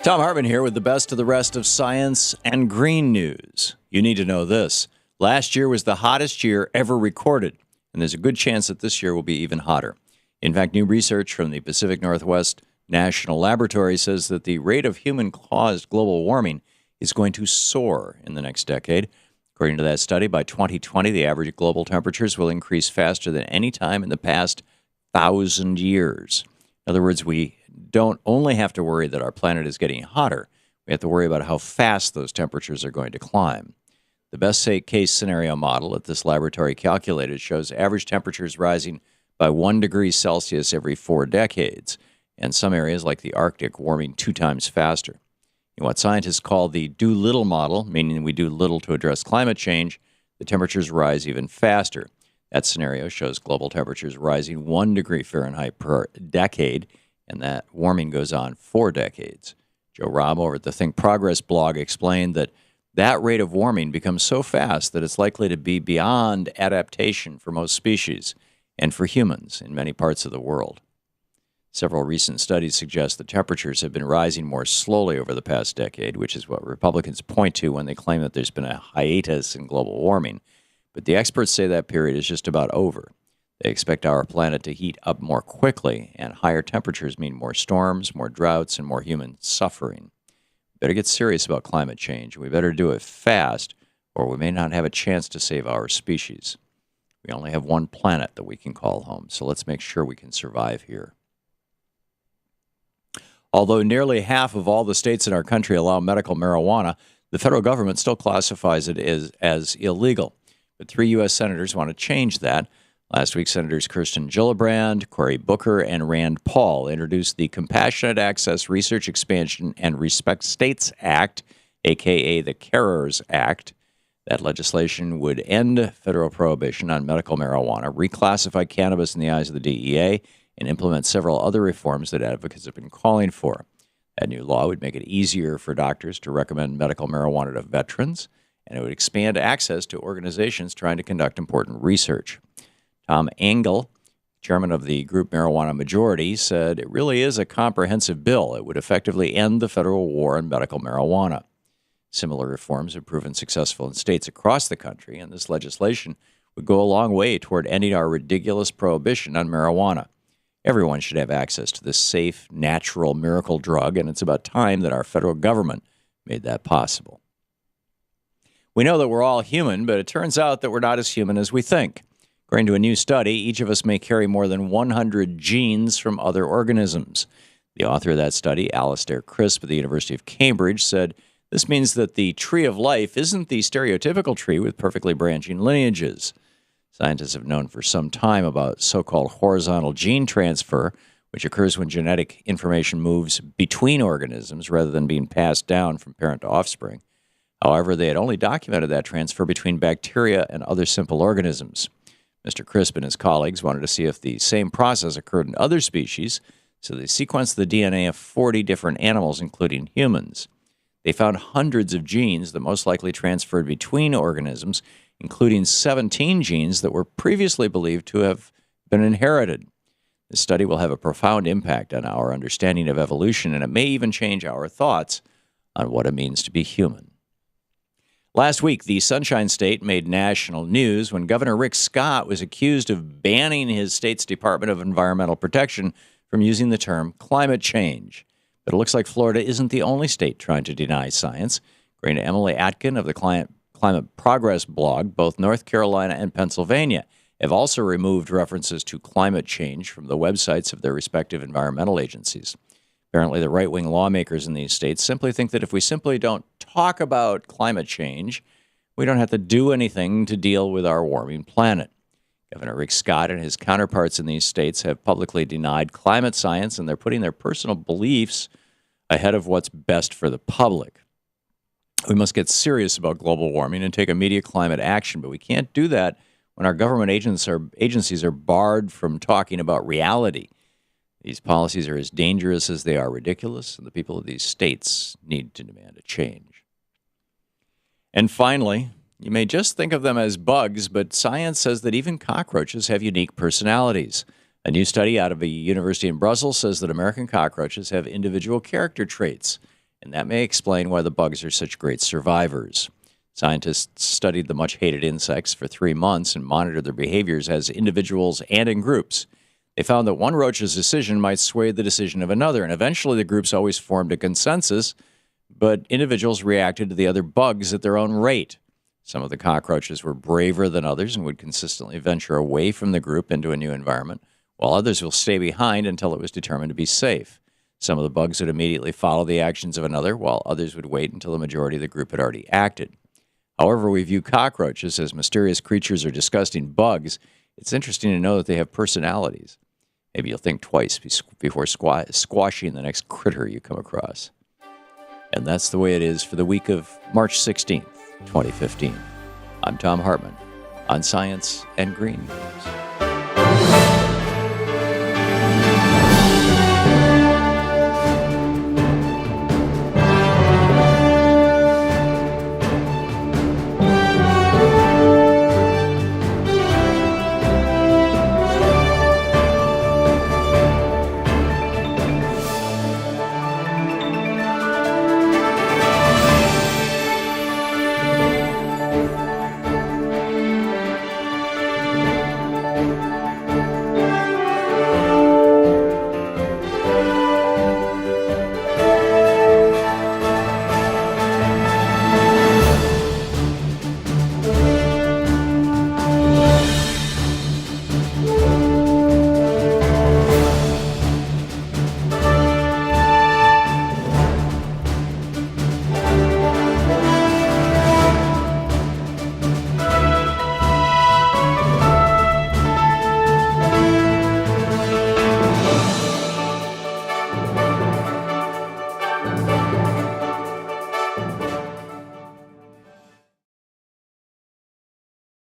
Thom Hartmann here with the best of the rest of science and green news. You need to know this. Last year was the hottest year ever recorded, and there's a good chance that this year will be even hotter. In fact, new research from the Pacific Northwest National Laboratory says that the rate of human-caused global warming is going to soar in the next decade. According to that study, by 2020, the average global temperatures will increase faster than any time in the past 1,000 years. In other words, we don't only have to worry that our planet is getting hotter, we have to worry about how fast those temperatures are going to climb. The best-case scenario model that this laboratory calculated shows average temperatures rising by 1 degree Celsius every 4 decades, and some areas like the Arctic warming 2 times faster. In what scientists call the do-little model, meaning we do little to address climate change, the temperatures rise even faster. That scenario shows global temperatures rising 1 degree Fahrenheit per decade, and that warming goes on 4 decades. Joe Robb over at the Think Progress blog explained that that rate of warming becomes so fast that it's likely to be beyond adaptation for most species and for humans in many parts of the world. Several recent studies suggest that temperatures have been rising more slowly over the past decade, which is what Republicans point to when they claim that there's been a hiatus in global warming. But the experts say that period is just about over. They expect our planet to heat up more quickly, and higher temperatures mean more storms, more droughts, and more human suffering. We better get serious about climate change. We better do it fast, or we may not have a chance to save our species. We only have one planet that we can call home, so let's make sure we can survive here. Although nearly half of all the states in our country allow medical marijuana, the federal government still classifies it as illegal. But 3 U.S. senators want to change that. Last week, Senators Kirsten Gillibrand, Cory Booker, and Rand Paul introduced the Compassionate Access Research Expansion and Respect States Act, a.k.a. the CARERS Act. That legislation would end federal prohibition on medical marijuana, reclassify cannabis in the eyes of the DEA, and implement several other reforms that advocates have been calling for. That new law would make it easier for doctors to recommend medical marijuana to veterans, and it would expand access to organizations trying to conduct important research. Tom Engel, chairman of the group Marijuana Majority, said it really is a comprehensive bill. It would effectively end the federal war on medical marijuana. Similar reforms have proven successful in states across the country, and this legislation would go a long way toward ending our ridiculous prohibition on marijuana. Everyone should have access to this safe, natural miracle drug, and it's about time that our federal government made that possible. We know that we're all human, but it turns out that we're not as human as we think. According to a new study, each of us may carry more than 100 genes from other organisms. The author of that study, Alastair Crisp at the University of Cambridge, said this means that the tree of life isn't the stereotypical tree with perfectly branching lineages. Scientists have known for some time about so-called horizontal gene transfer, which occurs when genetic information moves between organisms rather than being passed down from parent to offspring. However, they had only documented that transfer between bacteria and other simple organisms. Mr. Crisp and his colleagues wanted to see if the same process occurred in other species, so they sequenced the DNA of 40 different animals, including humans. They found hundreds of genes that most likely transferred between organisms, including 17 genes that were previously believed to have been inherited. This study will have a profound impact on our understanding of evolution, and it may even change our thoughts on what it means to be human. Last week, the Sunshine State made national news when Governor Rick Scott was accused of banning his state's Department of Environmental Protection from using the term climate change. But it looks like Florida isn't the only state trying to deny science. According to Emily Atkin of the Climate Progress blog, both North Carolina and Pennsylvania have also removed references to climate change from the websites of their respective environmental agencies. Apparently, the right-wing lawmakers in these states simply think that if we simply don't talk about climate change, we don't have to do anything to deal with our warming planet. Governor Rick Scott and his counterparts in these states have publicly denied climate science, and they're putting their personal beliefs ahead of what's best for the public. We must get serious about global warming and take immediate climate action, but we can't do that when our government agencies are barred from talking about reality. These policies are as dangerous as they are ridiculous, and the people of these states need to demand a change. And finally, you may just think of them as bugs, but science says that even cockroaches have unique personalities. A new study out of a university in Brussels says that American cockroaches have individual character traits. and that may explain why the bugs are such great survivors. Scientists studied the much-hated insects for 3 months and monitored their behaviors as individuals and in groups. They found that one roach's decision might sway the decision of another, and eventually the groups always formed a consensus, but individuals reacted to the other bugs at their own rate. Some of the cockroaches were braver than others and would consistently venture away from the group into a new environment, while others will stay behind until it was determined to be safe. Some of the bugs would immediately follow the actions of another, while others would wait until the majority of the group had already acted. However we view cockroaches as mysterious creatures or disgusting bugs, it's interesting to know that they have personalities. Maybe you'll think twice before squashing the next critter you come across. And that's the way it is for the week of March 16th, 2015. I'm Thom Hartmann on Science and Green News.